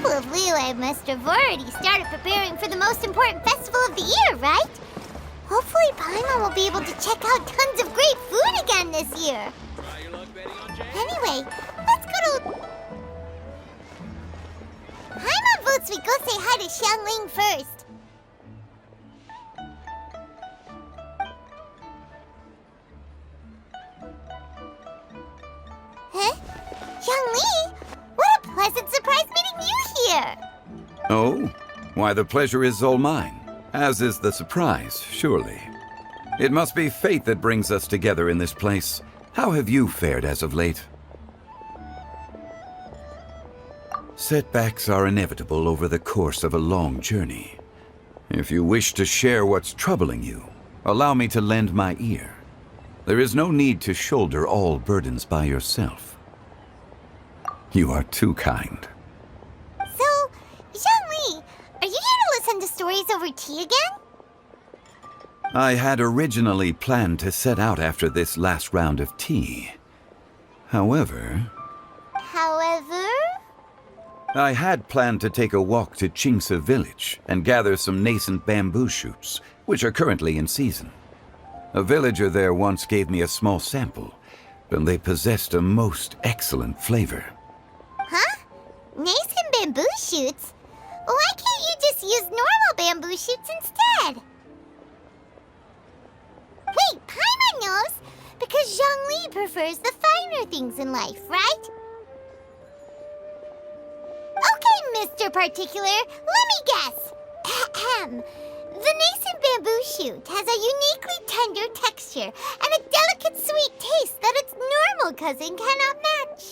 couple of leeway must have already started preparing for the most important festival of the year, right? Hopefully Paimon will be able to check out tons of great food again this year. Anyway, let's go to... Paimon votes we go say hi to Xiangling first. Huh? Xiangling? What a pleasant surprise meeting you here! Oh? Why, the pleasure is all mine. As is the surprise, surely. It must be fate that brings us together in this place. How have you fared as of late? Setbacks are inevitable over the course of a long journey. If you wish to share what's troubling you, allow me to lend my ear. There is no need to shoulder all burdens by yourself. You are too kind. So, Zhongli, are you here to listen to stories over tea again? I had originally planned to set out after this last round of tea. However, I had planned to take a walk to Qingse village and gather some nascent bamboo shoots, which are currently in season. A villager there once gave me a small sample, and they possessed a most excellent flavor. Huh? Nascent bamboo shoots? Why can't you just use normal bamboo shoots instead? Wait, Paimon knows! Because Zhongli prefers the finer things in life, right? Okay, Mr. Particular, let me guess. Ahem. The nascent bamboo shoot has a uniquely tender texture and a delicate sweet taste that its normal cousin cannot match.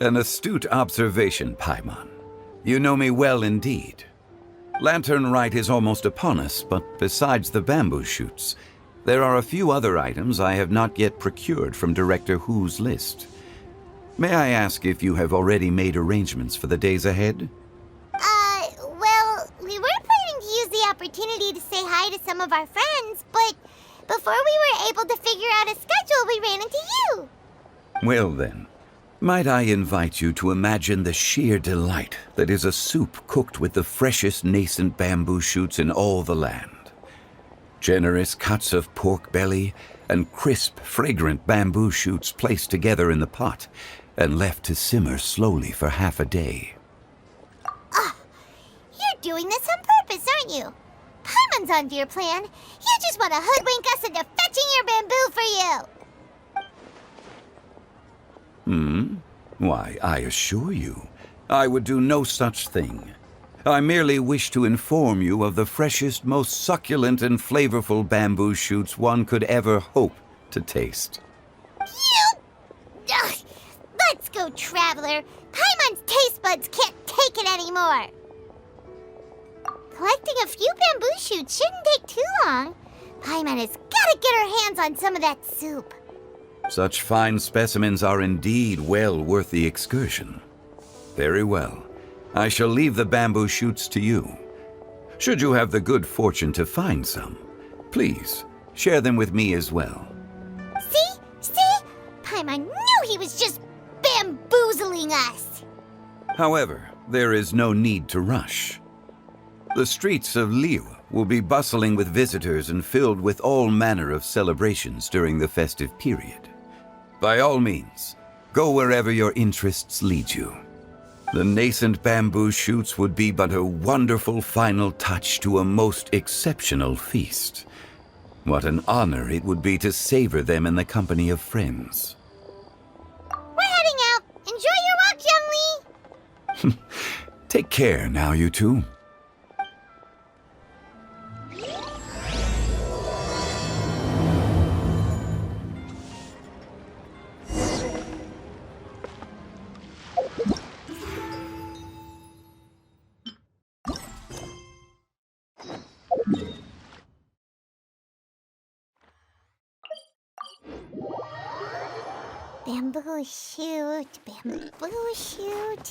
An astute observation, Paimon. You know me well indeed. Lantern Rite is almost upon us, but besides the bamboo shoots, there are a few other items I have not yet procured from Director Hu's list. May I ask if you have already made arrangements for the days ahead? Well, we were planning to use the opportunity to say hi to some of our friends, but before we were able to figure out a schedule, we ran into you. Well then, might I invite you to imagine the sheer delight that is a soup cooked with the freshest nascent bamboo shoots in all the land. Generous cuts of pork belly and crisp, fragrant bamboo shoots placed together in the pot and left to simmer slowly for half a day. You're doing this on purpose, aren't you? Paimon's onto your plan. You just want to hoodwink us into fetching your bamboo for you. Why, I assure you, I would do no such thing. I merely wish to inform you of the freshest, most succulent and flavorful bamboo shoots one could ever hope to taste. Ugh. Let's go, Traveler. Paimon's taste buds can't take it anymore. Collecting a few bamboo shoots shouldn't take too long. Paimon has got to get her hands on some of that soup. Such fine specimens are indeed well worth the excursion. Very well. I shall leave the bamboo shoots to you. Should you have the good fortune to find some, please share them with me as well. See? Paimon knew he was just bamboozling us. However, there is no need to rush. The streets of Liyue will be bustling with visitors and filled with all manner of celebrations during the festive period. By all means, go wherever your interests lead you. The nascent bamboo shoots would be but a wonderful final touch to a most exceptional feast. What an honor it would be to savor them in the company of friends. We're heading out. Enjoy your walk, Youngly. Take care now, you two. Bamboo shoot,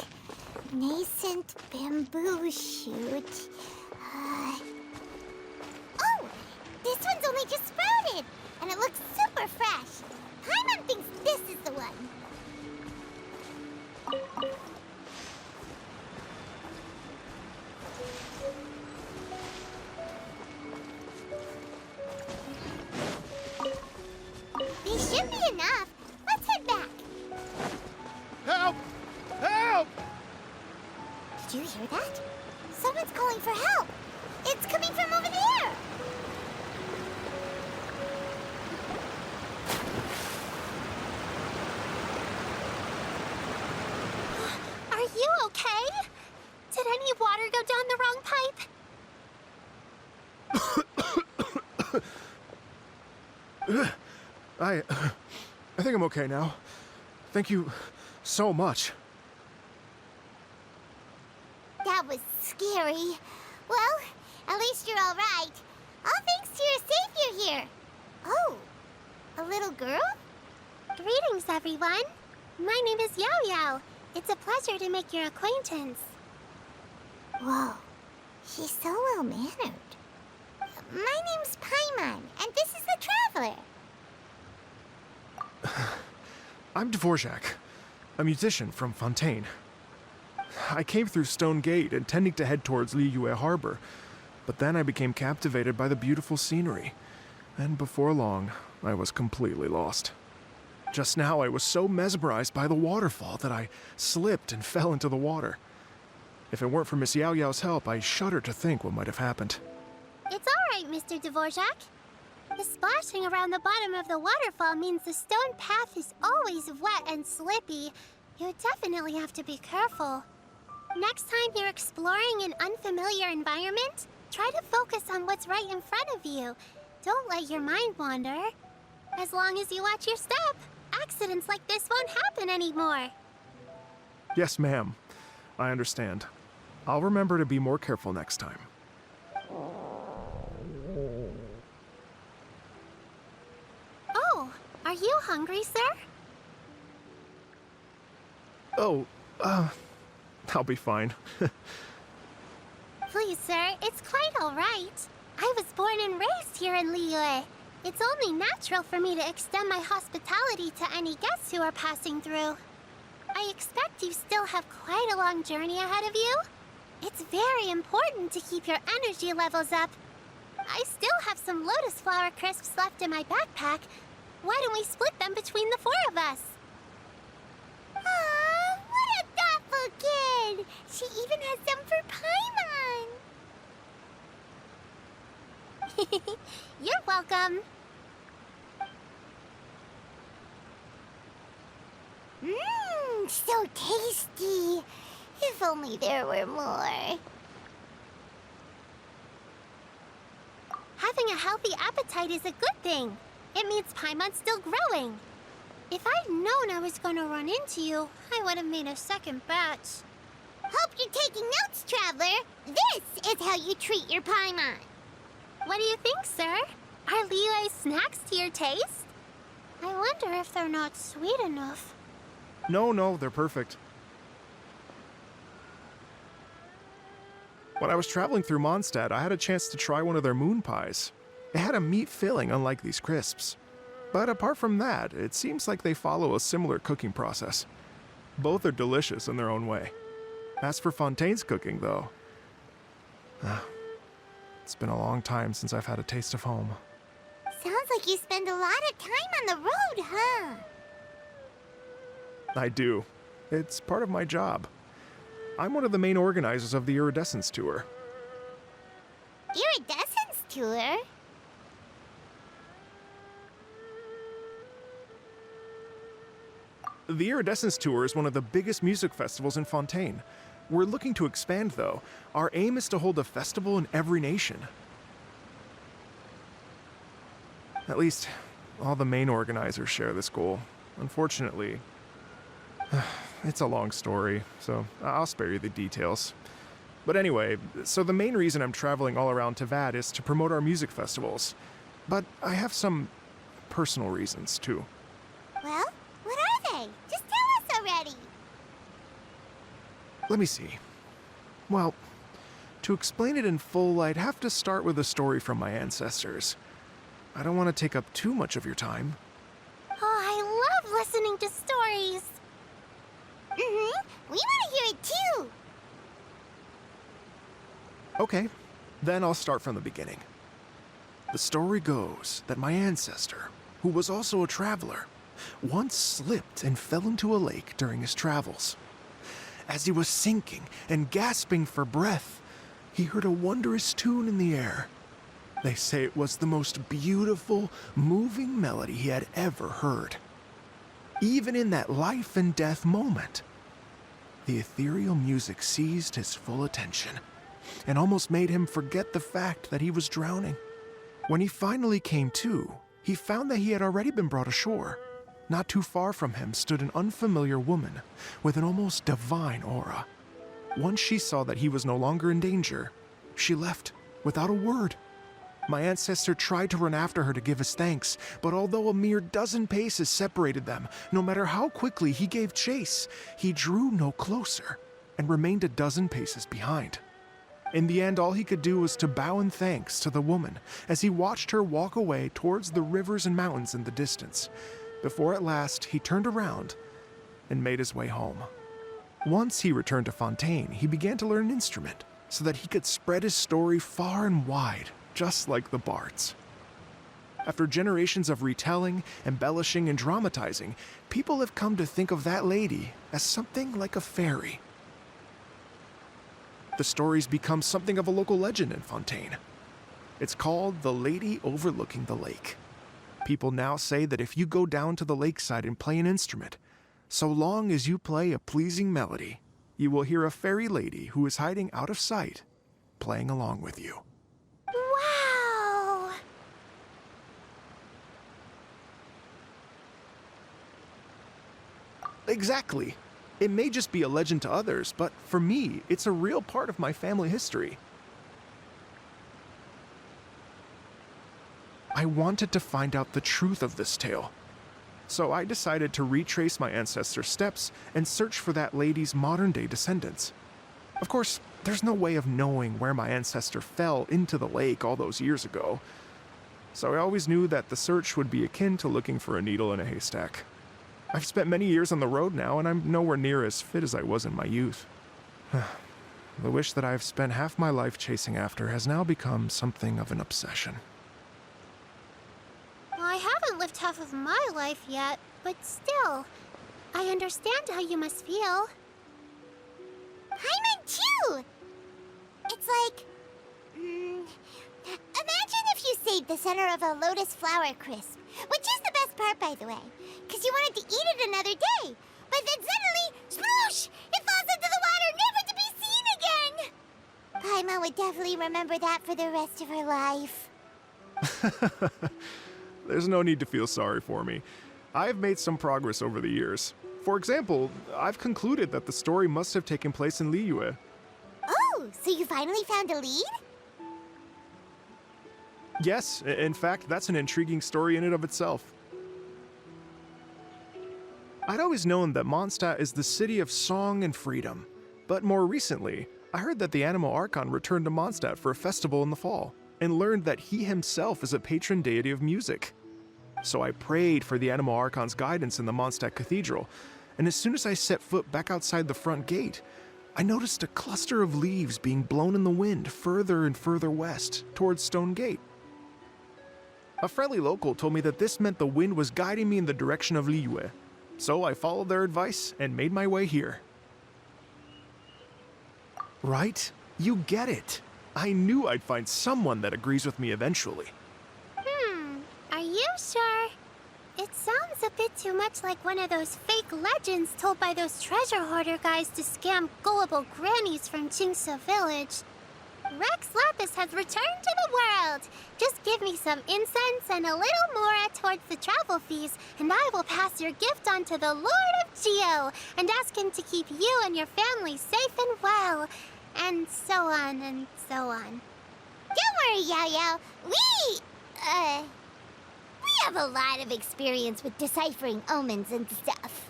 nascent bamboo shoot. Oh, this one's only just sprouted, and it looks super fresh. Paimon thinks this is the one. Did you hear that? Someone's calling for help. It's coming from over there. Are you okay? Did any water go down the wrong pipe? I think I'm okay now. Thank you so much. That was scary. Well, at least you're all right. All thanks to your savior here. Oh, a little girl? Greetings, everyone. My name is Yao Yao. It's a pleasure to make your acquaintance. Whoa, she's so well-mannered. My name's Paimon, and this is the Traveler. I'm Dvorak, a musician from Fontaine. I came through Stone Gate intending to head towards Liyue Harbor, but then I became captivated by the beautiful scenery, and before long, I was completely lost. Just now, I was so mesmerized by the waterfall that I slipped and fell into the water. If it weren't for Miss Yao Yao's help, I shudder to think what might have happened. It's all right, Mr. Dvorak. The splashing around the bottom of the waterfall means the stone path is always wet and slippy. You definitely have to be careful. Next time you're exploring an unfamiliar environment, try to focus on what's right in front of you. Don't let your mind wander. As long as you watch your step, accidents like this won't happen anymore. Yes, ma'am. I understand. I'll remember to be more careful next time. Oh, are you hungry, sir? Oh, I'll be fine. Please, sir, it's quite all right. I was born and raised here in Liyue. It's only natural for me to extend my hospitality to any guests who are passing through. I expect you still have quite a long journey ahead of you. It's very important to keep your energy levels up. I still have some lotus flower crisps left in my backpack. Why don't we split them between the four of us? Aw, what a thoughtful kid! She even has some for Paimon! You're welcome. Mmm, so tasty! If only there were more. Having a healthy appetite is a good thing. It means Paimon's still growing. If I'd known I was going to run into you, I would have made a second batch. Hope you're taking notes, Traveler. This is how you treat your Paimon. What do you think, sir? Are Liyue's snacks to your taste? I wonder if they're not sweet enough. No, they're perfect. When I was traveling through Mondstadt, I had a chance to try one of their moon pies. It had a meat filling, unlike these crisps. But apart from that, it seems like they follow a similar cooking process. Both are delicious in their own way. As for Fontaine's cooking, though, it's been a long time since I've had a taste of home. Sounds like you spend a lot of time on the road, huh? I do. It's part of my job. I'm one of the main organizers of the Iridescence Tour. Iridescence Tour? The Iridescence Tour is one of the biggest music festivals in Fontaine. We're looking to expand, though. Our aim is to hold a festival in every nation. At least, all the main organizers share this goal. Unfortunately, it's a long story, so I'll spare you the details. But anyway, so the main reason I'm traveling all around Tavad is to promote our music festivals. But I have some personal reasons, too. Well, what are they? Just tell us already. Let me see. Well, to explain it in full, I'd have to start with a story from my ancestors. I don't want to take up too much of your time. Oh, I love listening to stories. We want to hear it too. Okay, then I'll start from the beginning. The story goes that my ancestor, who was also a traveler, once slipped and fell into a lake during his travels. as he was sinking and gasping for breath, he heard a wondrous tune in the air. They say it was the most beautiful, moving melody he had ever heard. Even in that life and death moment, the ethereal music seized his full attention and almost made him forget the fact that he was drowning. When he finally came to, he found that he had already been brought ashore. Not too far from him stood an unfamiliar woman with an almost divine aura. Once she saw that he was no longer in danger, she left without a word. My ancestor tried to run after her to give his thanks, but although a mere dozen paces separated them, no matter how quickly he gave chase, he drew no closer and remained a dozen paces behind. In the end, all he could do was to bow in thanks to the woman as he watched her walk away towards the rivers and mountains in the distance, before at last he turned around and made his way home. Once he returned to Fontaine, he began to learn an instrument so that he could spread his story far and wide, just like the bards. After generations of retelling, embellishing, and dramatizing, people have come to think of that lady as something like a fairy. The story's become something of a local legend in Fontaine. It's called the Lady Overlooking the Lake. People now say that if you go down to the lakeside and play an instrument, so long as you play a pleasing melody, you will hear a fairy lady who is hiding out of sight, playing along with you. Wow! Exactly. It may just be a legend to others, but for me, it's a real part of my family history. I wanted to find out the truth of this tale, so I decided to retrace my ancestors' steps and search for that lady's modern-day descendants. Of course, there's no way of knowing where my ancestor fell into the lake all those years ago, so I always knew that the search would be akin to looking for a needle in a haystack. I've spent many years on the road now, and I'm nowhere near as fit as I was in my youth. The wish that I've spent half my life chasing after has now become something of an obsession. I haven't lived half of my life yet, but still, I understand how you must feel. Paimon too! It's like... imagine if you saved the center of a lotus flower crisp, which is the best part, by the way, because you wanted to eat it another day. But then suddenly, sploosh! It falls into the water, never to be seen again! Paimon would definitely remember that for the rest of her life. There's no need to feel sorry for me. I've made some progress over the years. For example, I've concluded that the story must have taken place in Liyue. Oh, so you finally found a lead? Yes, in fact, that's an intriguing story in and of itself. I'd always known that Mondstadt is the city of song and freedom, but more recently, I heard that the Anemo Archon returned to Mondstadt for a festival in the fall, and learned that he himself is a patron deity of music. So I prayed for the Anemo Archon's guidance in the Mondstadt Cathedral, and as soon as I set foot back outside the front gate, I noticed a cluster of leaves being blown in the wind further and further west, towards Stone Gate. A friendly local told me that this meant the wind was guiding me in the direction of Liyue, so I followed their advice and made my way here. Right? You get it. I knew I'd find someone that agrees with me eventually. Are you sure? It sounds a bit too much like one of those fake legends told by those treasure hoarder guys to scam gullible grannies from Jingsa Village. Rex Lapis has returned to the world. Just give me some incense and a little more towards the travel fees, and I will pass your gift on to the Lord of Geo and ask him to keep you and your family safe and well. And so on and so on. Don't worry, Yao Yao. We have a lot of experience with deciphering omens and stuff.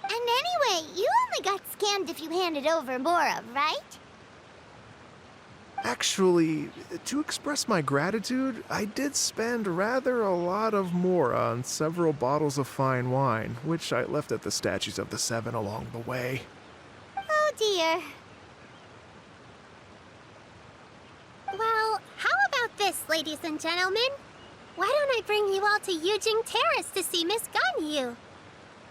And anyway, you only got scammed if you handed over Mora, right? Actually, to express my gratitude, I did spend rather a lot of Mora on several bottles of fine wine, which I left at the Statues of the Seven along the way. Oh dear. Well, how about this, ladies and gentlemen? Why don't I bring you all to Yujing Terrace to see Miss Ganyu?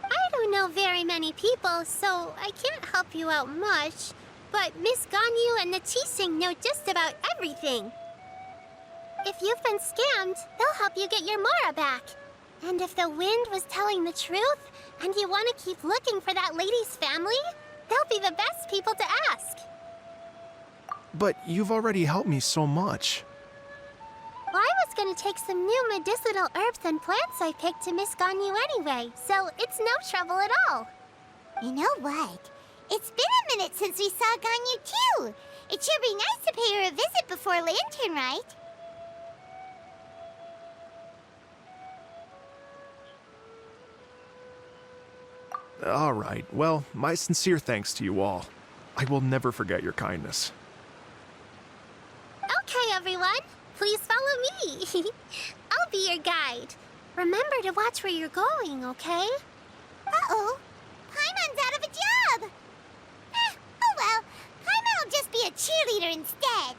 I don't know very many people, so I can't help you out much. But Miss Ganyu and the Chising know just about everything. If you've been scammed, they'll help you get your Mara back. And if the wind was telling the truth, and you want to keep looking for that lady's family, they'll be the best people to ask. But you've already helped me so much. Well, I was gonna take some new medicinal herbs and plants I picked to Miss Ganyu anyway, so it's no trouble at all. You know what? It's been a minute since we saw Ganyu too. It sure be nice to pay her a visit before Lantern, right? All right, well, my sincere thanks to you all. I will never forget your kindness. Okay, everyone, please follow me. I'll be your guide. Remember to watch where you're going, okay? Uh-oh. Paimon's out of a job! Oh well, Paimon will just be a cheerleader instead.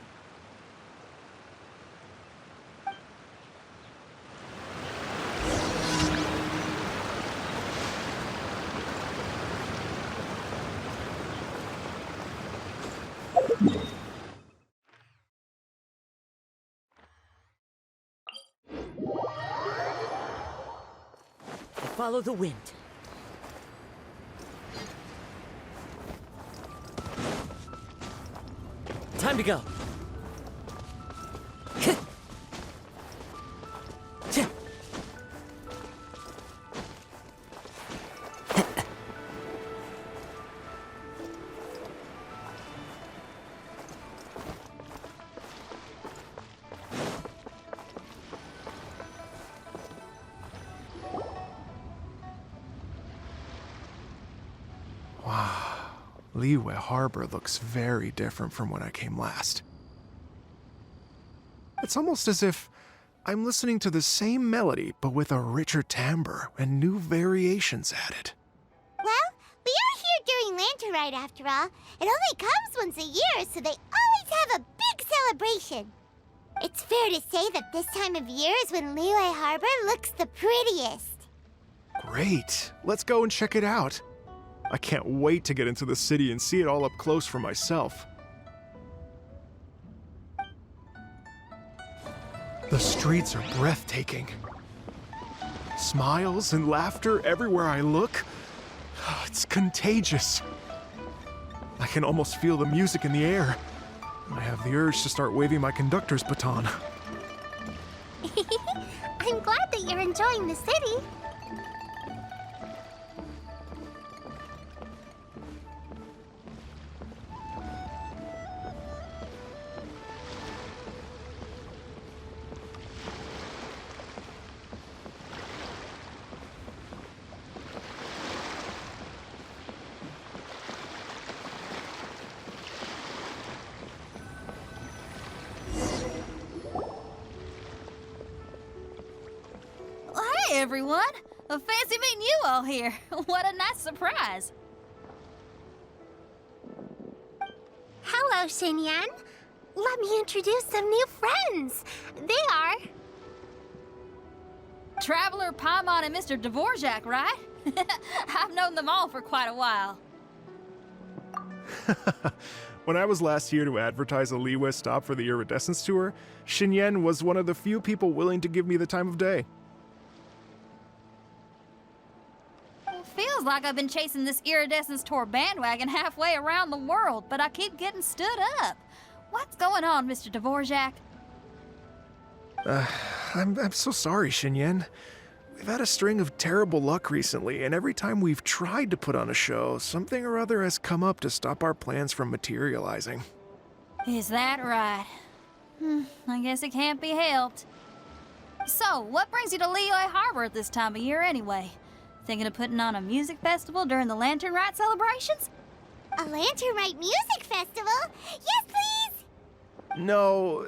Follow the wind. Time to go. Liyue Harbor looks very different from when I came last. It's almost as if I'm listening to the same melody, but with a richer timbre and new variations added. Well, we are here during Lantern Rite after all. It only comes once a year, so they always have a big celebration. It's fair to say that this time of year is when Liyue Harbor looks the prettiest. Great, let's go and check it out. I can't wait to get into the city and see it all up close for myself. The streets are breathtaking. Smiles and laughter everywhere I look. It's contagious. I can almost feel the music in the air. I have the urge to start waving my conductor's baton. I'm glad that you're enjoying the city. Hey everyone! Fancy meeting you all here. What a nice surprise. Hello, Xinyan. Let me introduce some new friends. They are... Traveler, Paimon, and Mr. Dvorak, right? I've known them all for quite a while. When I was last here to advertise a Liyue stop for the Iridescence Tour, Xinyan was one of the few people willing to give me the time of day. Feels like I've been chasing this Iridescence Tour bandwagon halfway around the world, but I keep getting stood up. What's going on, Mr. Dvorak? I'm so sorry, Xinyan. We've had a string of terrible luck recently, and every time we've tried to put on a show, something or other has come up to stop our plans from materializing. Is that right? I guess it can't be helped. So, what brings you to Liyue Harbor at this time of year anyway? Thinking of putting on a music festival during the Lantern Rite celebrations? A Lantern Rite music festival? Yes, please! No,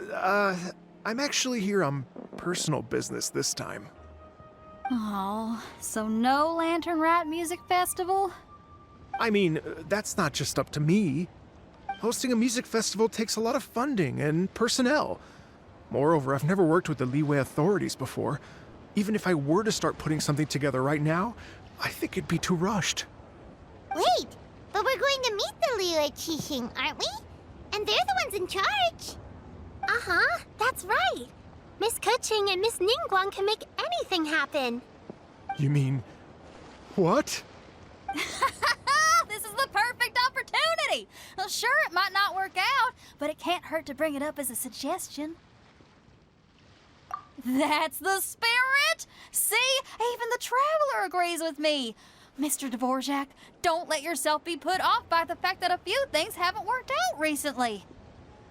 I'm actually here on personal business this time. Oh, so no Lantern Rite music festival? I mean, that's not just up to me. Hosting a music festival takes a lot of funding and personnel. Moreover, I've never worked with the Liyue authorities before. Even if I were to start putting something together right now, I think it'd be too rushed. Wait, but we're going to meet the Liyue Qixing, aren't we? And they're the ones in charge. Uh-huh, that's right. Miss Keqing and Miss Ningguang can make anything happen. You mean... what? This is the perfect opportunity! Well, sure, it might not work out, but it can't hurt to bring it up as a suggestion. That's the spirit! See? Even the Traveler agrees with me. Mr. Dvorak, don't let yourself be put off by the fact that a few things haven't worked out recently.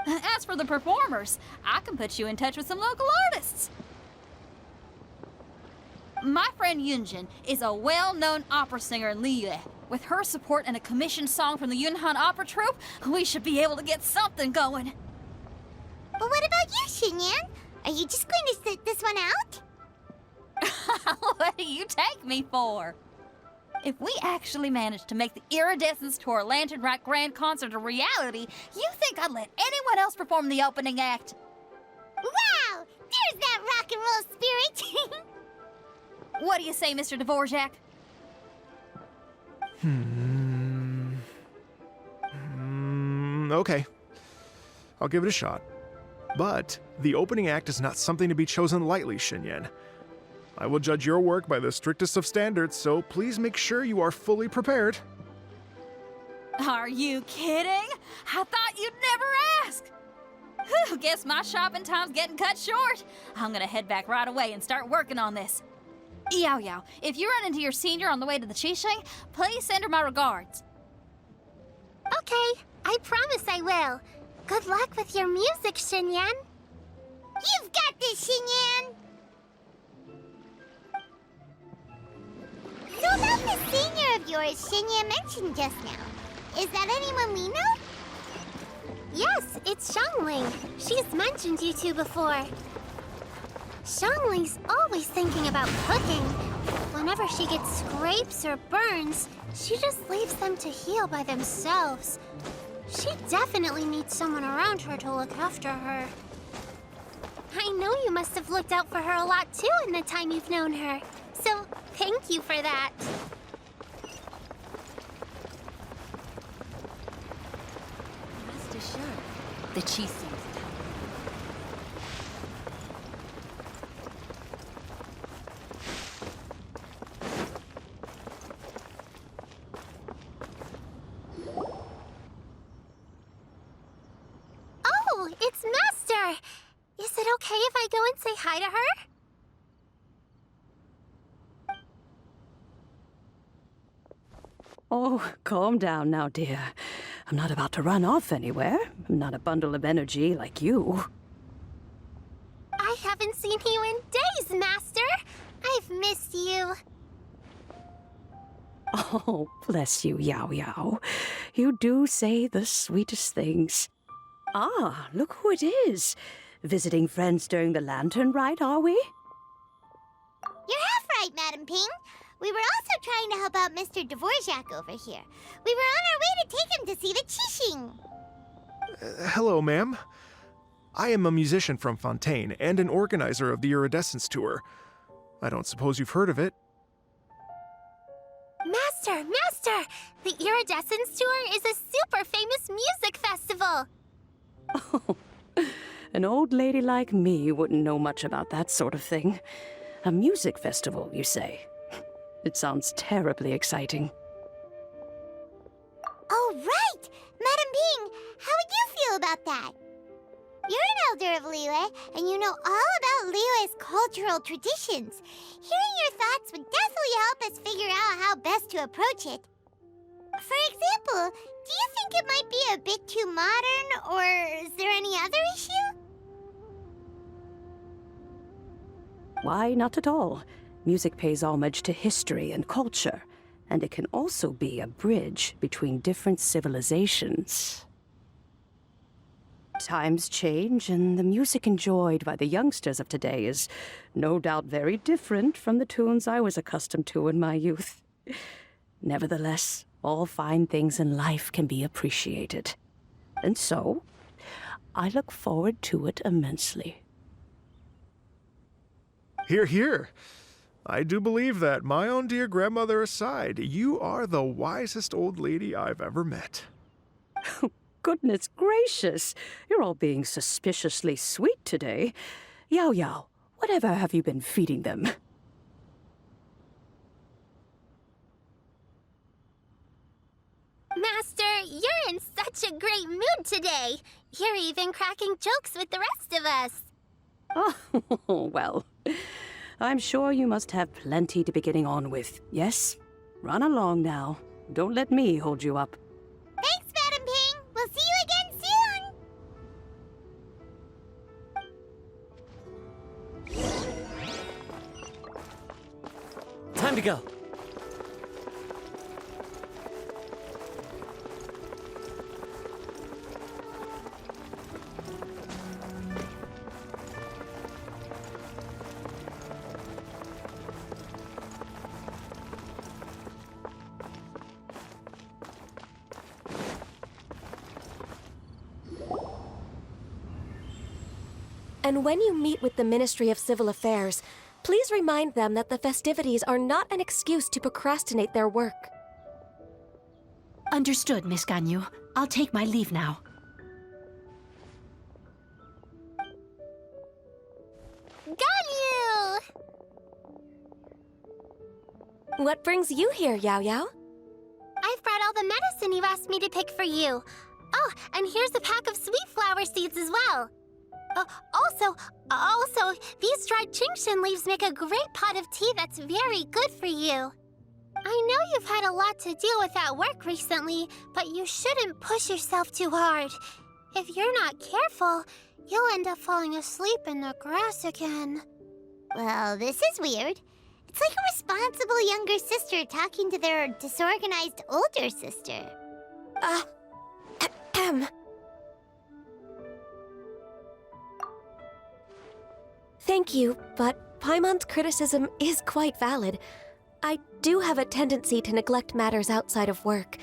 As for the performers, I can put you in touch with some local artists. My friend Yunjin is a well-known opera singer in Liyue. With her support and a commissioned song from the Yunhan Opera Troupe, we should be able to get something going. But what about you, Xinyan? Are you just going to sit this one out? What do you take me for? If we actually manage to make the Iridescence Tour Lantern Rite Grand Concert a reality, you think I'd let anyone else perform the opening act? Wow! There's that rock and roll spirit! What do you say, Mr. Dvorak? Okay. I'll give it a shot. But the opening act is not something to be chosen lightly, Xinyan. I will judge your work by the strictest of standards, so please make sure you are fully prepared. Are you kidding? I thought you'd never ask. Whew, guess my shopping time's getting cut short. I'm gonna head back right away and start working on this. Yao Yao, if you run into your senior on the way to the Qixing, please send her my regards. Okay, I promise I will. Good luck with your music, Xinyan. You've got this, Xinyan! So about the senior of yours Xinyan mentioned just now, is that anyone we know? Yes, it's Xiangling. She's mentioned you two before. Xiangling's always thinking about cooking. Whenever she gets scrapes or burns, she just leaves them to heal by themselves. She definitely needs someone around her to look after her. I know you must have looked out for her a lot too in the time you've known her. So, thank you for that. Rest assured, the Qixing's Oh, it's Master! Is it okay if I go and say hi to her? Oh, calm down now, dear. I'm not about to run off anywhere. I'm not a bundle of energy like you. I haven't seen you in days, Master! I've missed you. Oh, bless you, Yao Yao. You do say the sweetest things. Ah, look who it is. Visiting friends during the Lantern Rite, are we? You're half right, Madam Ping. We were also trying to help out Mr. Dvorak over here. We were on our way to take him to see the Qixing. Hello, ma'am. I am a musician from Fontaine and an organizer of the Iridescence Tour. I don't suppose you've heard of it. Master! Master! The Iridescence Tour is a super famous music festival! Oh, an old lady like me wouldn't know much about that sort of thing. A music festival, you say? It sounds terribly exciting. Oh, right! Madam Ping, how would you feel about that? You're an elder of Liyue, and you know all about Liyue's cultural traditions. Hearing your thoughts would definitely help us figure out how best to approach it. For example, do you think it might be a bit too modern, or is there any other issue? Why, not at all. Music pays homage to history and culture, and it can also be a bridge between different civilizations. Times change, and the music enjoyed by the youngsters of today is no doubt very different from the tunes I was accustomed to in my youth. Nevertheless, all fine things in life can be appreciated. And so, I look forward to it immensely. Hear, hear. I do believe that, my own dear grandmother aside, you are the wisest old lady I've ever met. Goodness gracious, you're all being suspiciously sweet today. Yao Yao, whatever have you been feeding them? Master, you're in such a great mood today. You're even cracking jokes with the rest of us. Oh, well, I'm sure you must have plenty to be getting on with. Yes? Run along now. Don't let me hold you up. Thanks, Madam Ping. We'll see you again soon. Time to go. And when you meet with the Ministry of Civil Affairs, please remind them that the festivities are not an excuse to procrastinate their work. Understood, Miss Ganyu. I'll take my leave now. Ganyu! What brings you here, Yao Yao? I've brought all the medicine you asked me to pick for you. Oh, and here's a pack of sweet flower seeds as well. Also, these dried Qingshan leaves make a great pot of tea that's very good for you. I know you've had a lot to deal with at work recently, but you shouldn't push yourself too hard. If you're not careful, you'll end up falling asleep in the grass again. Well, this is weird. It's like a responsible younger sister talking to their disorganized older sister. Thank you, but Paimon's criticism is quite valid. I do have a tendency to neglect matters outside of work,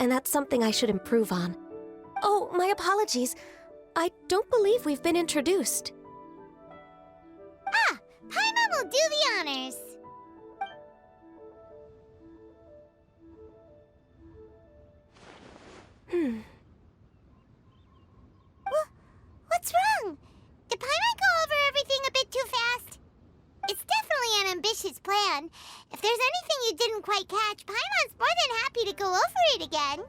and that's something I should improve on. Oh, my apologies. I don't believe we've been introduced. Ah, Paimon will do the honors. What's wrong? Did Paimon go over everything a bit too fast? It's definitely an ambitious plan. If there's anything you didn't quite catch, Paimon's more than happy to go over it again.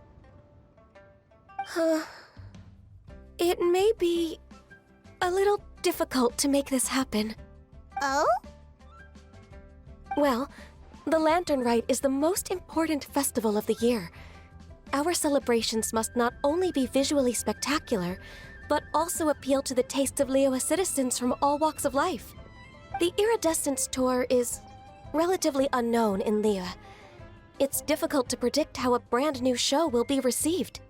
It may be a little difficult to make this happen. Oh? Well, the Lantern Rite is the most important festival of the year. Our celebrations must not only be visually spectacular, but also appeal to the tastes of Liyue citizens from all walks of life. The Iridescence Tour is relatively unknown in Liyue. It's difficult to predict how a brand new show will be received.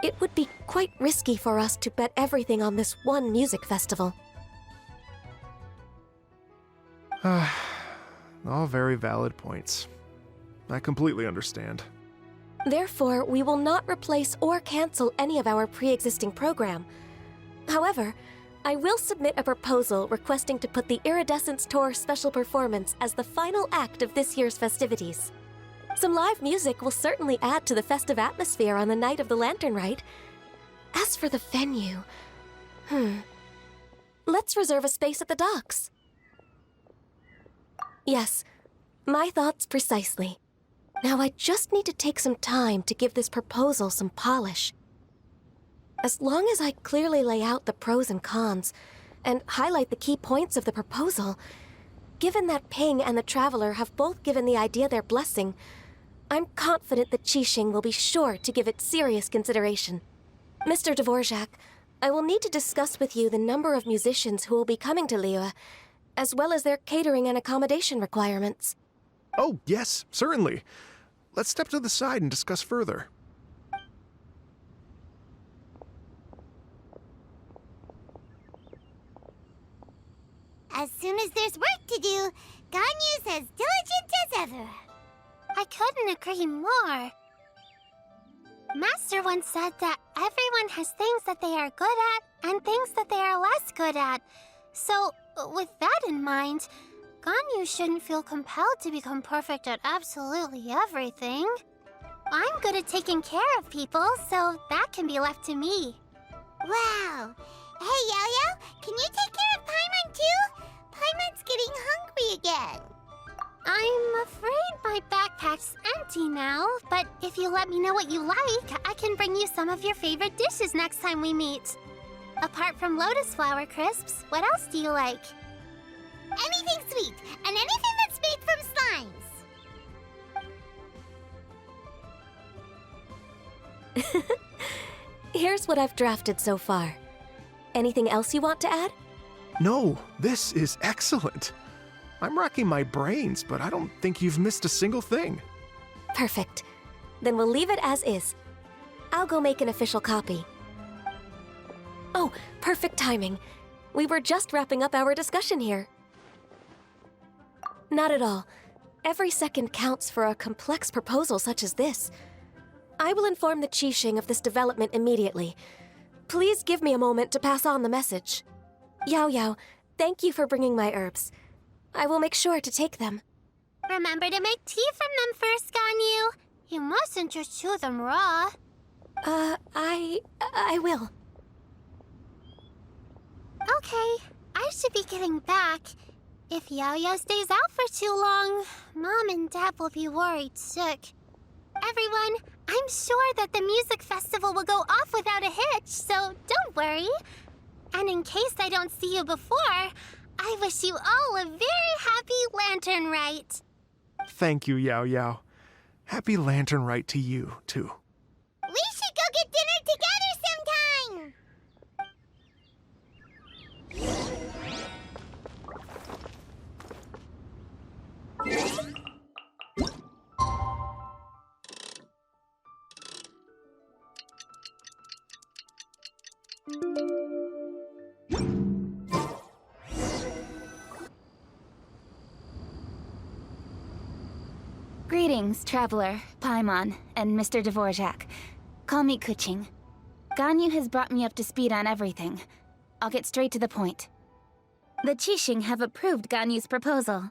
It would be quite risky for us to bet everything on this one music festival. All very valid points. I completely understand. Therefore, we will not replace or cancel any of our pre-existing program. However, I will submit a proposal requesting to put the Iridescence Tour special performance as the final act of this year's festivities. Some live music will certainly add to the festive atmosphere on the night of the Lantern Rite. As for the venue... Let's reserve a space at the docks. Yes, my thoughts precisely. Now I just need to take some time to give this proposal some polish. As long as I clearly lay out the pros and cons, and highlight the key points of the proposal, given that Ping and the Traveler have both given the idea their blessing, I'm confident that Qixing will be sure to give it serious consideration. Mr. Dvorak, I will need to discuss with you the number of musicians who will be coming to Liyue, as well as their catering and accommodation requirements. Oh, yes, certainly. Let's step to the side and discuss further. As soon as there's work to do, Ganyu's as diligent as ever. I couldn't agree more. Master once said that everyone has things that they are good at and things that they are less good at. So, with that in mind, Ganyu shouldn't feel compelled to become perfect at absolutely everything. I'm good at taking care of people, so that can be left to me. Wow. Hey, Yo-Yo, can you take care of Paimon too? Paimon's getting hungry again. I'm afraid my backpack's empty now, but if you let me know what you like, I can bring you some of your favorite dishes next time we meet. Apart from lotus flower crisps, what else do you like? Anything sweet, and anything that's made from slimes. Here's what I've drafted so far. Anything else you want to add? No, this is excellent. I'm racking my brains, but I don't think you've missed a single thing. Perfect. Then we'll leave it as is. I'll go make an official copy. Oh, perfect timing. We were just wrapping up our discussion here. Not at all. Every second counts for a complex proposal such as this. I will inform the Qixing of this development immediately. Please give me a moment to pass on the message. Yao Yao, thank you for bringing my herbs. I will make sure to take them. Remember to make tea from them first, Ganyu. You mustn't just chew them raw. I will. Okay, I should be getting back. If Yao-Yao stays out for too long, Mom and Dad will be worried sick. Everyone, I'm sure that the music festival will go off without a hitch, so don't worry. And in case I don't see you before, I wish you all a very happy Lantern Rite. Thank you, Yao Yao. Happy Lantern Rite to you, too. We should go get dinner together sometime! Greetings, Traveler, Paimon, and Mr. Dvorak. Call me Kuching. Ganyu has brought me up to speed on everything. I'll get straight to the point. The Qixing have approved Ganyu's proposal.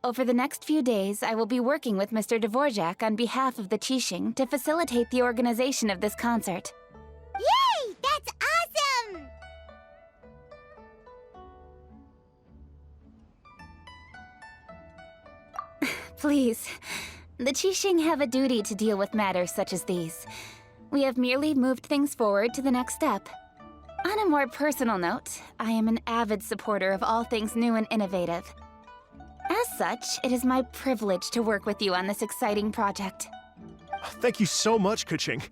Over the next few days, I will be working with Mr. Dvorak on behalf of the Qixing to facilitate the organization of this concert. Yay! That's awesome! Please. The Qixing have a duty to deal with matters such as these. We have merely moved things forward to the next step. On a more personal note, I am an avid supporter of all things new and innovative. As such, it is my privilege to work with you on this exciting project. Thank you so much, Kuching.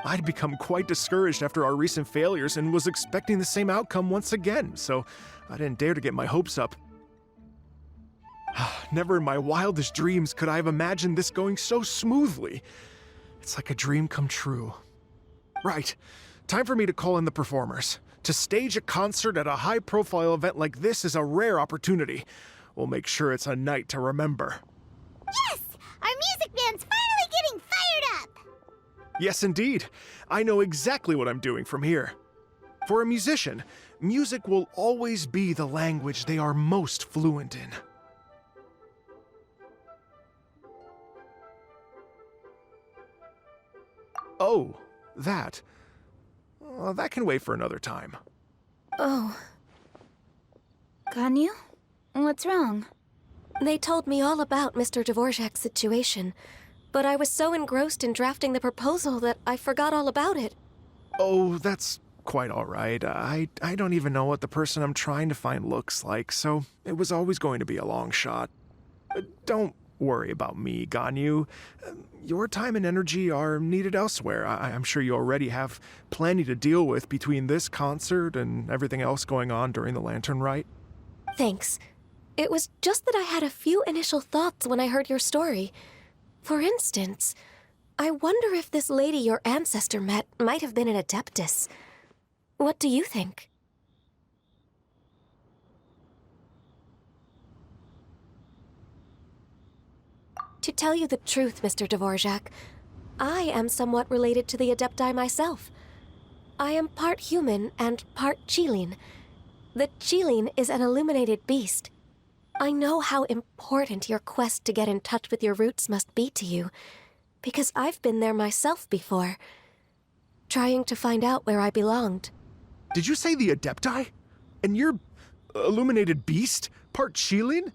I'd become quite discouraged after our recent failures and was expecting the same outcome once again, so I didn't dare to get my hopes up. Never in my wildest dreams could I have imagined this going so smoothly. It's like a dream come true. Right, time for me to call in the performers. To stage a concert at a high-profile event like this is a rare opportunity. We'll make sure it's a night to remember. Yes! Our music band's finally getting fired up! Yes, indeed. I know exactly what I'm doing from here. For a musician, music will always be the language they are most fluent in. Oh, that. That can wait for another time. Oh, Ganyu? What's wrong? they told me all about Mr. Dvorak's situation, but I was so engrossed in drafting the proposal that I forgot all about it. Oh, that's quite all right. I don't even know what the person I'm trying to find looks like, so it was always going to be a long shot. Don't worry about me, Ganyu. Your time and energy are needed elsewhere. I'm sure you already have plenty to deal with between this concert and everything else going on during the Lantern Rite. Thanks. It was just that I had a few initial thoughts when I heard your story. For instance, I wonder if this lady your ancestor met might have been an Adeptus. What do you think? To tell you the truth, Mr. Dvorak, I am somewhat related to the Adepti myself. I am part human and part Qilin. The Qilin is an illuminated beast. I know how important your quest to get in touch with your roots must be to you, because I've been there myself before, trying to find out where I belonged. Did you say the Adepti? And you're illuminated beast? Part Shilin?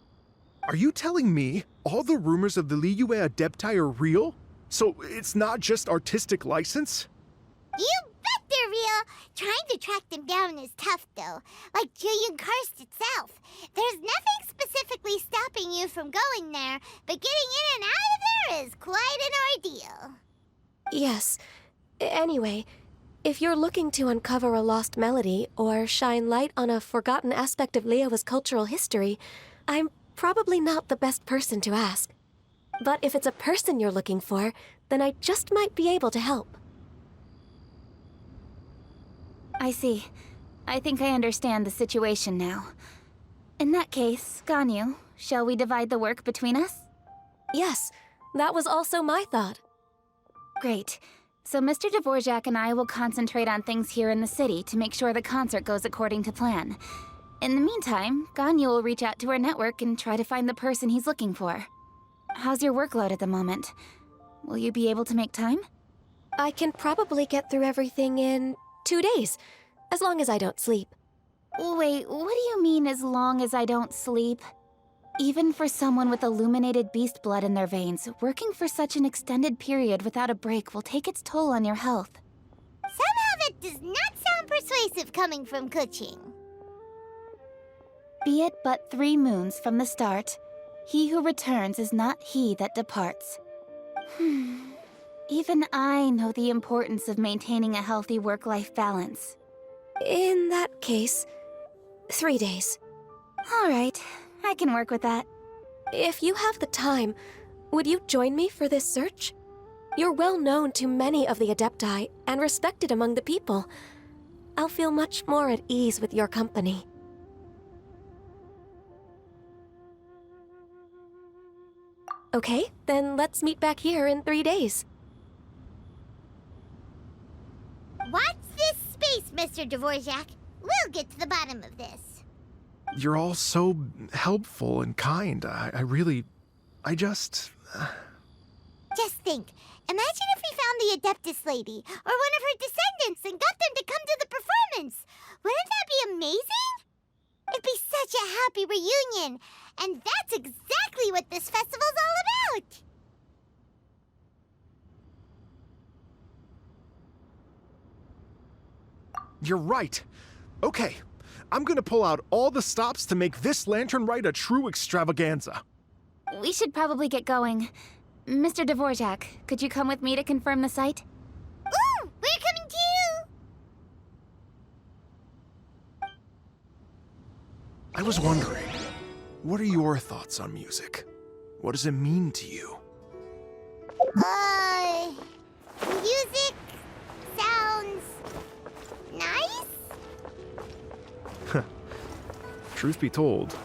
Are you telling me all the rumors of the Liyue Adepti are real? So it's not just artistic license? You bet they're real! Trying to track them down is tough, though. Like Julian Karst itself. There's nothing specifically stopping you from going there, but getting in and out of there is quite an ordeal. Yes. Anyway, if you're looking to uncover a lost melody or shine light on a forgotten aspect of Liyue's cultural history, I'm probably not the best person to ask. But if it's a person you're looking for, then I just might be able to help. I see. I think I understand the situation now. In that case, Ganyu, shall we divide the work between us? Yes, that was also my thought. Great. So Mr. Dvorak and I will concentrate on things here in the city to make sure the concert goes according to plan. In the meantime, Ganyu will reach out to her network and try to find the person he's looking for. How's your workload at the moment? Will you be able to make time? I can probably get through everything in 2 days, as long as I don't sleep. Wait, what do you mean as long as I don't sleep? Even for someone with illuminated beast blood in their veins, working for such an extended period without a break will take its toll on your health. Somehow that does not sound persuasive coming from Kuching. Be it but 3 moons from the start, he who returns is not he that departs. Even I know the importance of maintaining a healthy work-life balance. In that case, 3 days. All right, I can work with that. If you have the time, would you join me for this search? You're well known to many of the Adepti and respected among the people. I'll feel much more at ease with your company. Okay, then let's meet back here in 3 days. Watch this space, Mr. Dvorak. We'll get to the bottom of this. You're all so helpful and kind. I just... Just think. Imagine if we found the Adeptus lady, or one of her descendants, and got them to come to the performance. Wouldn't that be amazing? It'd be such a happy reunion. And that's exactly what this festival's all about. You're right. Okay, I'm gonna pull out all the stops to make this lantern rite a true extravaganza. We should probably get going. Mr. Dvorak, could you come with me to confirm the site? Ooh, we're coming too! I was wondering, what are your thoughts on music? What does it mean to you? Music sounds nice? Truth be told,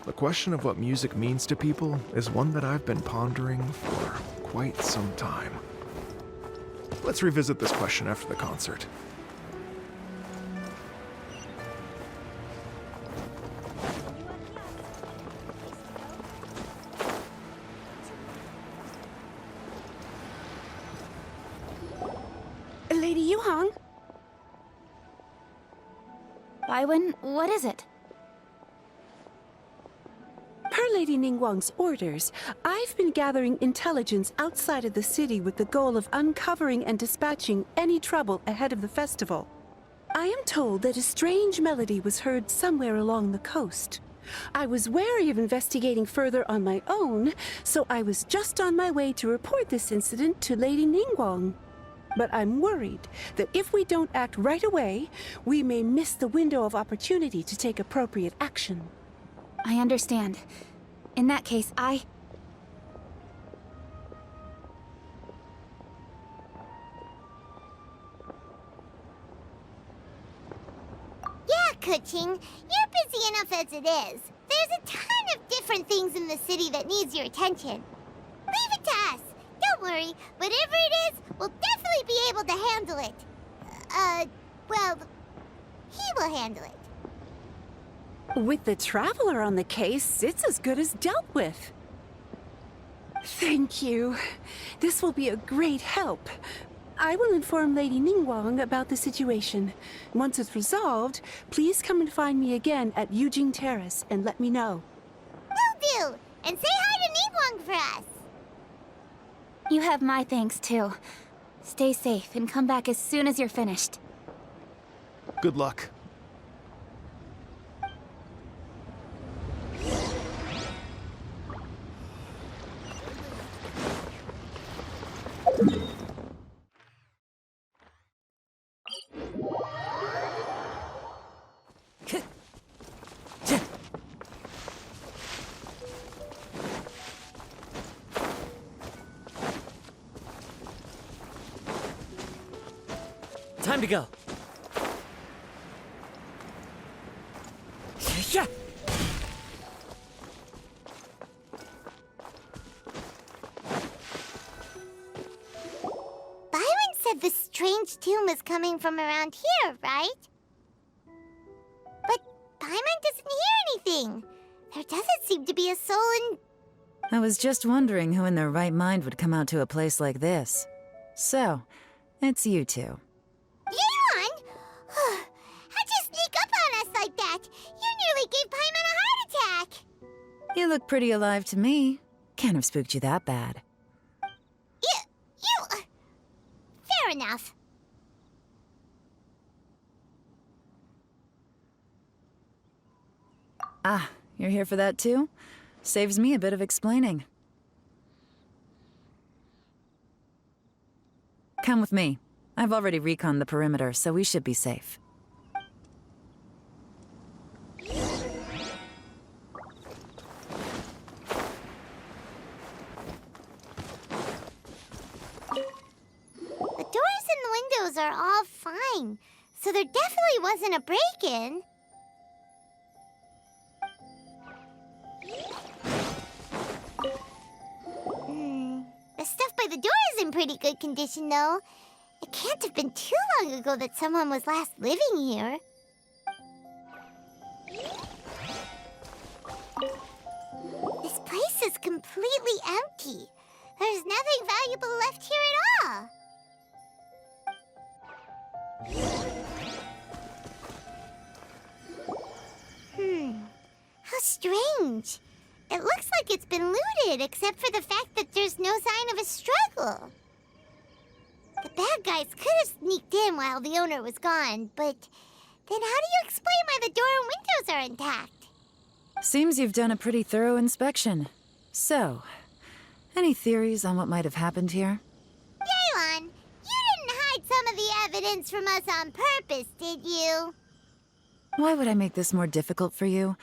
the question of what music means to people is one that I've been pondering for quite some time. Let's revisit this question after the concert. Lady Yuhang? Baiwen, what is it? Per Lady Ningguang's orders, I've been gathering intelligence outside of the city with the goal of uncovering and dispatching any trouble ahead of the festival. I am told that a strange melody was heard somewhere along the coast. I was wary of investigating further on my own, so I was just on my way to report this incident to Lady Ningguang. But I'm worried that if we don't act right away, we may miss the window of opportunity to take appropriate action. I understand. In that case, Yeah, Kuching, you're busy enough as it is. There's a ton of different things in the city that needs your attention. Leave it to us. Don't worry, whatever it is, we'll definitely be able to handle it. Well, he will handle it. With the Traveler on the case, it's as good as dealt with. Thank you. This will be a great help. I will inform Lady Ningguang about the situation. Once it's resolved, please come and find me again at Eugene Terrace and let me know. Will do! And say hi to Ningguang for us! You have my thanks, too. Stay safe and come back as soon as you're finished. Good luck. Time to go. Yeah. Byron said the strange tune was coming from around here, right? But Paimon doesn't hear anything. There doesn't seem to be a soul in... I was just wondering who in their right mind would come out to a place like this. So, it's you two. Yeon! How'd you sneak up on us like that? You nearly gave Paimon a heart attack! You look pretty alive to me. Can't have spooked you that bad. Fair enough. Ah, you're here for that too? Saves me a bit of explaining. Come with me. I've already reconned the perimeter, so we should be safe. The doors and the windows are all fine, so there definitely wasn't a break-in. The stuff by the door is in pretty good condition, though. It can't have been too long ago that someone was last living here. This place is completely empty. There's nothing valuable left here at all. How strange. It looks like it's been looted, except for the fact that there's no sign of a struggle. The bad guys could have sneaked in while the owner was gone, but then how do you explain why the door and windows are intact? Seems you've done a pretty thorough inspection. So, any theories on what might have happened here? Yeon, you didn't hide some of the evidence from us on purpose, did you? Why would I make this more difficult for you?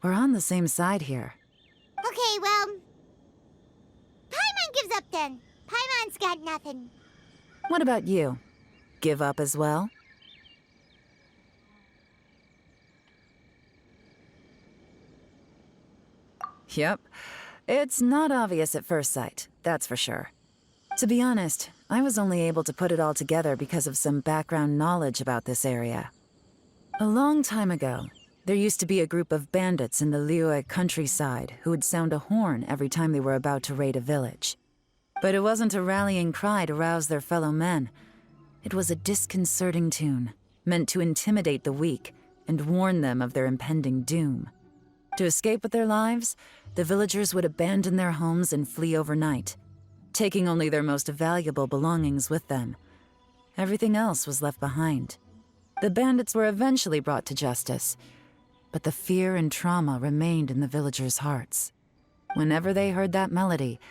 We're on the same side here. Okay, well... Paimon gives up then. Paimon's got nothing. What about you? Give up as well? Yep. It's not obvious at first sight, that's for sure. To be honest, I was only able to put it all together because of some background knowledge about this area. A long time ago, there used to be a group of bandits in the Liyue countryside who would sound a horn every time they were about to raid a village. But it wasn't a rallying cry to rouse their fellow men. It was a disconcerting tune, meant to intimidate the weak and warn them of their impending doom. To escape with their lives, the villagers would abandon their homes and flee overnight, taking only their most valuable belongings with them. Everything else was left behind. The bandits were eventually brought to justice, but the fear and trauma remained in the villagers' hearts. Whenever they heard that melody,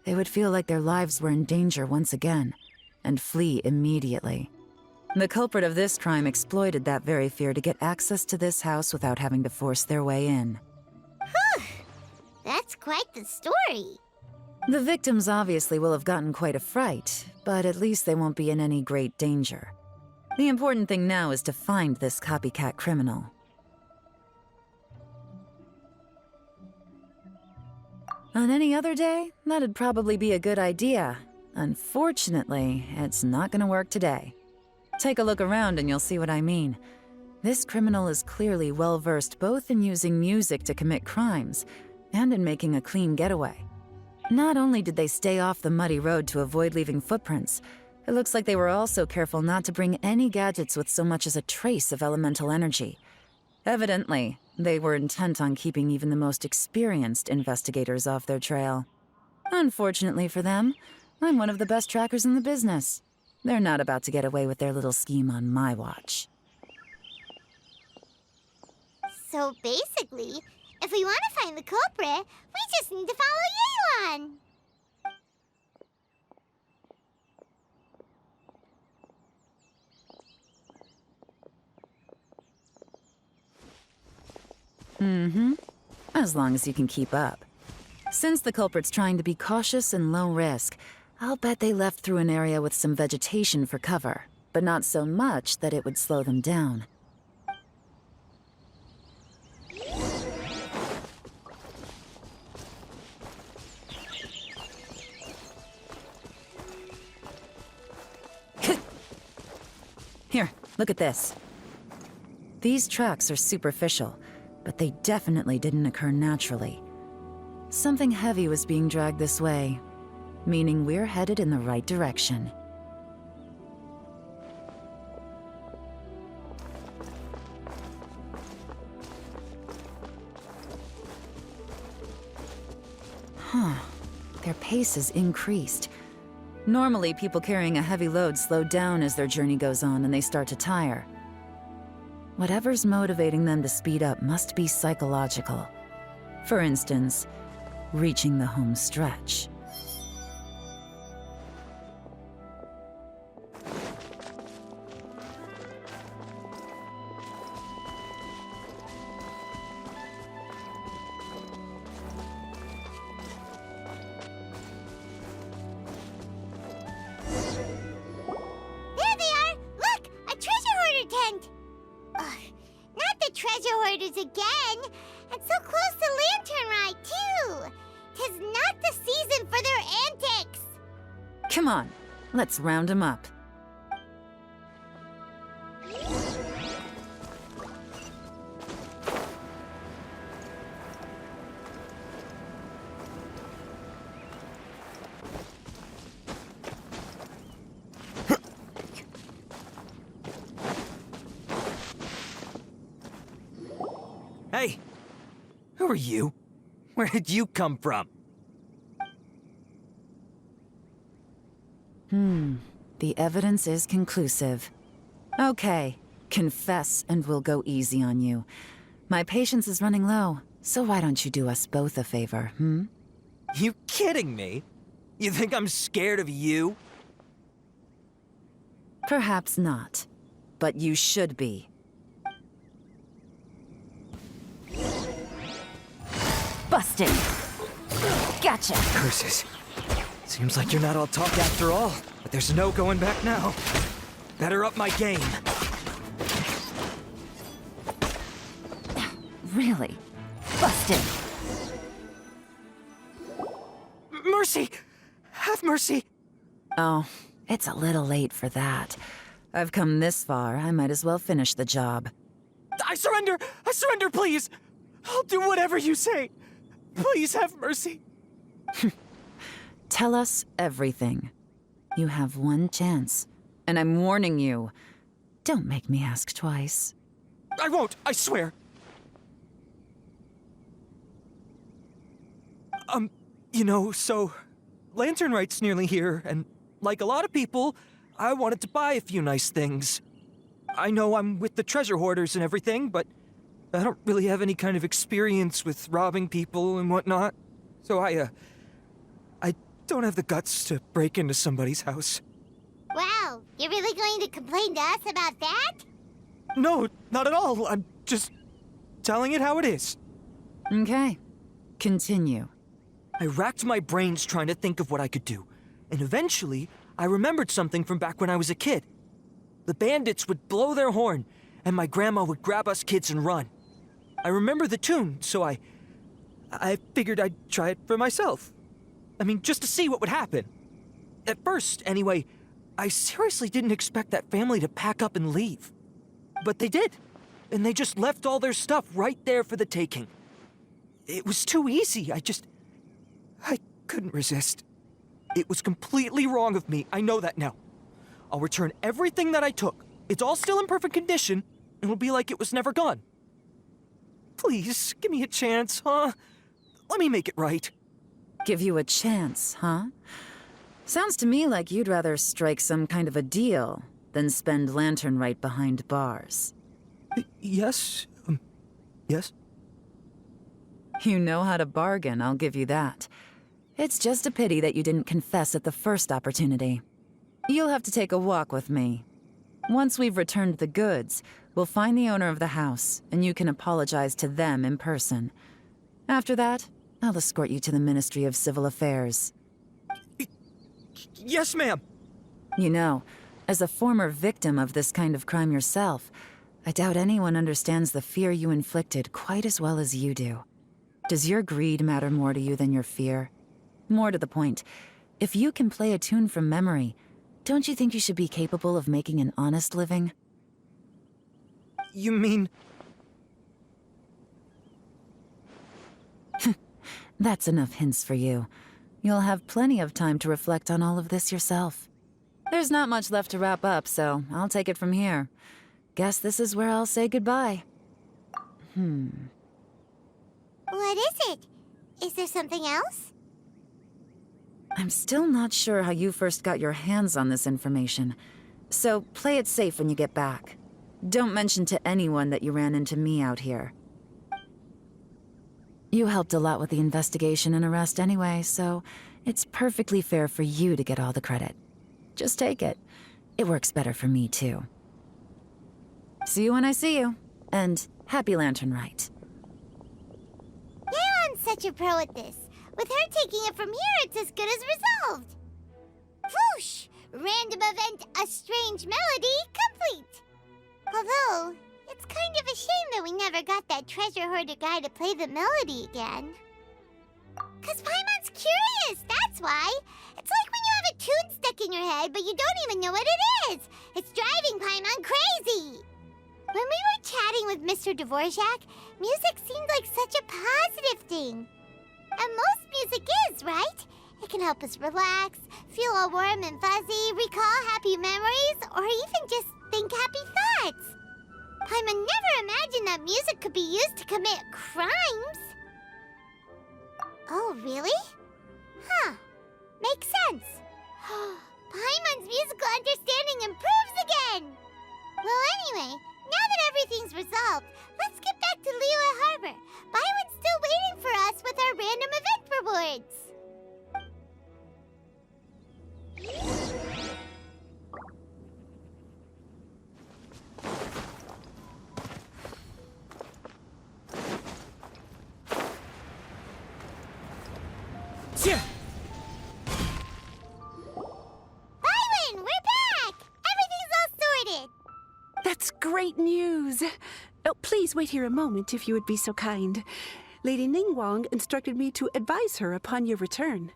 they would feel like their lives were in danger once again, and flee immediately. The culprit of this crime exploited that very fear to get access to this house without having to force their way in. That's quite the story. The victims obviously will have gotten quite a fright, but at least they won't be in any great danger. The important thing now is to find this copycat criminal. On any other day, that'd probably be a good idea. Unfortunately, it's not gonna work today. Take a look around and you'll see what I mean. This criminal is clearly well-versed both in using music to commit crimes and in making a clean getaway. Not only did they stay off the muddy road to avoid leaving footprints, it looks like they were also careful not to bring any gadgets with so much as a trace of elemental energy. Evidently, they were intent on keeping even the most experienced investigators off their trail. Unfortunately for them, I'm one of the best trackers in the business. They're not about to get away with their little scheme on my watch. So basically, if we want to find the culprit, we just need to follow Yelan. As long as you can keep up. Since the culprit's trying to be cautious and low risk, I'll bet they left through an area with some vegetation for cover, but not so much that it would slow them down. Here, look at this. These tracks are superficial, but they definitely didn't occur naturally. Something heavy was being dragged this way, meaning we're headed in the right direction. Their pace has increased. Normally, people carrying a heavy load slow down as their journey goes on and they start to tire. Whatever's motivating them to speed up must be psychological. For instance, reaching the home stretch. There they are! Look! A treasure hoarder tent! Ugh, not the treasure hoarders again! And so close to Lantern Rite, too! 'Tis not the season for their antics! Come on, let's round them up. Hey! Who are you? Where did you come from? The evidence is conclusive. Okay, confess and we'll go easy on you. My patience is running low, so why don't you do us both a favor, You kidding me? You think I'm scared of you? Perhaps not, but you should be. Busted! Gotcha! Curses. Seems like you're not all talk after all, but there's no going back now. Better up my game. Really? Busted! Mercy! Have mercy! Oh, it's a little late for that. I've come this far, I might as well finish the job. I surrender! I surrender, please! I'll do whatever you say. Please have mercy. Tell us everything. You have one chance, and I'm warning you. Don't make me ask twice. I won't, I swear. So Lantern Rite's nearly here, and like a lot of people, I wanted to buy a few nice things. I know I'm with the treasure hoarders and everything, but I don't really have any kind of experience with robbing people and whatnot. So I don't have the guts to break into somebody's house. Wow, you're really going to complain to us about that? No, not at all. I'm just telling it how it is. Okay, continue. I racked my brains trying to think of what I could do, and eventually, I remembered something from back when I was a kid. The bandits would blow their horn, and my grandma would grab us kids and run. I remember the tune, so I figured I'd try it for myself. I mean, just to see what would happen. At first, anyway, I seriously didn't expect that family to pack up and leave. But they did. and they just left all their stuff right there for the taking. It was too easy. I couldn't resist. It was completely wrong of me. I know that now. I'll return everything that I took. It's all still in perfect condition, and it'll be like it was never gone. Please, give me a chance, huh? Let me make it right. Give you a chance, huh? Sounds to me like you'd rather strike some kind of a deal than spend Lantern Rite behind bars. Yes? Yes? You know how to bargain, I'll give you that. It's just a pity that you didn't confess at the first opportunity. You'll have to take a walk with me. Once we've returned the goods, we'll find the owner of the house, and you can apologize to them in person. After that, I'll escort you to the Ministry of Civil Affairs. Yes, ma'am! You know, as a former victim of this kind of crime yourself, I doubt anyone understands the fear you inflicted quite as well as you do. Does your greed matter more to you than your fear? More to the point, if you can play a tune from memory, don't you think you should be capable of making an honest living? You mean... That's enough hints for you. You'll have plenty of time to reflect on all of this yourself. There's not much left to wrap up, so I'll take it from here. Guess this is where I'll say goodbye. What is it? Is there something else? I'm still not sure how you first got your hands on this information, so play it safe when you get back. Don't mention to anyone that you ran into me out here. You helped a lot with the investigation and arrest anyway, so it's perfectly fair for you to get all the credit. Just take it. It works better for me, too. See you when I see you, and happy Lantern Rite. Yeon's such a pro at this. With her taking it from here, it's as good as resolved. Whoosh! Random event, a strange melody, complete. Although, it's kind of a shame that we never got that treasure hoarder guy to play the melody again. 'Cause Paimon's curious, that's why. It's like when you have a tune stuck in your head, but you don't even know what it is. It's driving Paimon crazy. When we were chatting with Mr. Dvorak, music seemed like such a positive thing. And most music is, right? It can help us relax, feel all warm and fuzzy, recall happy memories, or even just think happy thoughts. Paimon never imagined that music could be used to commit crimes. Oh, really? Huh. Makes sense. Paimon's musical understanding improves again! Well, anyway, now that everything's resolved, let's get back to Liyue Harbor. Byron's still waiting for us with our random event rewards. Yeah. Byron, we're back! Everything's all sorted. That's great news. Oh, please wait here a moment if you would be so kind. Lady Ningguang instructed me to advise her upon your return.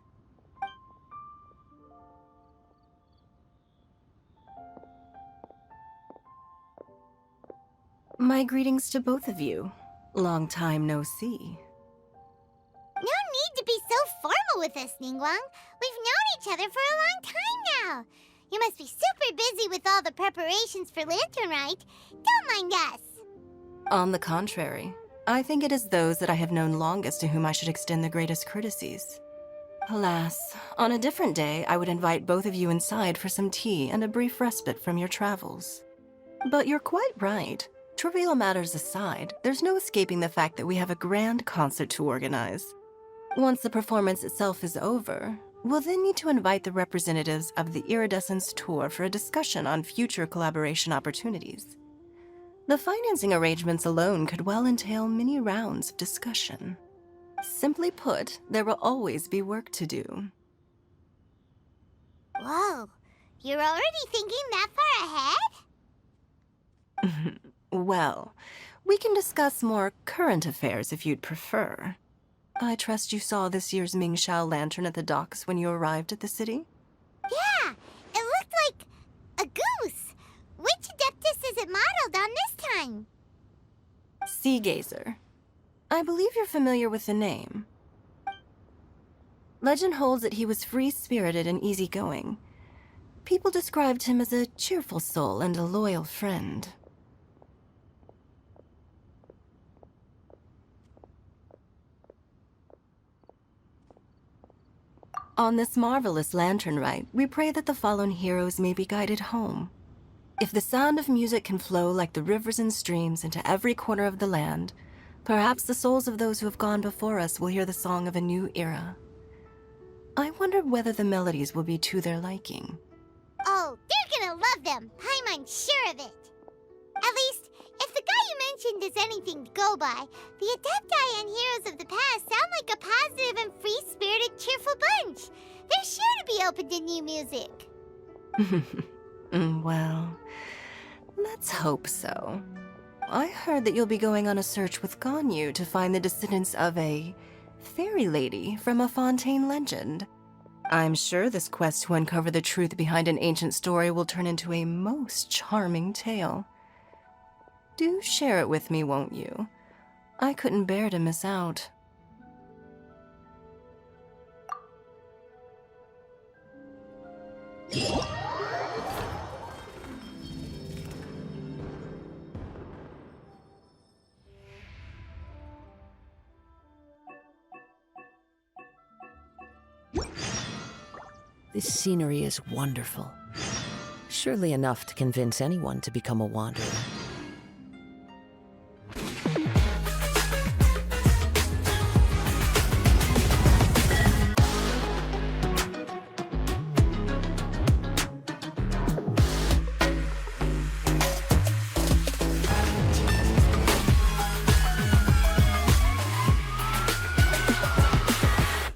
My greetings to both of you. Long time no see. No need to be so formal with us, Ningguang. We've known each other for a long time now. You must be super busy with all the preparations for Lantern Rite. Don't mind us. On the contrary, I think it is those that I have known longest to whom I should extend the greatest courtesies. Alas, on a different day, I would invite both of you inside for some tea and a brief respite from your travels. But you're quite right. Trivial matters aside, there's no escaping the fact that we have a grand concert to organize. Once the performance itself is over, we'll then need to invite the representatives of the Iridescence Tour for a discussion on future collaboration opportunities. The financing arrangements alone could well entail many rounds of discussion. Simply put, there will always be work to do. Whoa, you're already thinking that far ahead? Well, we can discuss more current affairs if you'd prefer. I trust you saw this year's Mingxiao lantern at the docks when you arrived at the city? Yeah, it looked like a goose. Which Adeptus is it modeled on this time? Sea Gazer. I believe you're familiar with the name. Legend holds that he was free-spirited and easygoing. People described him as a cheerful soul and a loyal friend. On this marvelous lantern rite, we pray that the fallen heroes may be guided home. If the sound of music can flow like the rivers and streams into every corner of the land, perhaps the souls of those who have gone before us will hear the song of a new era. I wonder whether the melodies will be to their liking. Oh, they're gonna love them. Paimon's sure of it. At least, if the guy you mentioned is anything to go by, the Adepti and Heroes of the Past sound like a positive and free-spirited, cheerful bunch. They're sure to be open to new music. Well, let's hope so. I heard that you'll be going on a search with Ganyu to find the descendants of a fairy lady from a Fontaine legend. I'm sure this quest to uncover the truth behind an ancient story will turn into a most charming tale. Do share it with me, won't you? I couldn't bear to miss out. This scenery is wonderful. Surely enough to convince anyone to become a wanderer.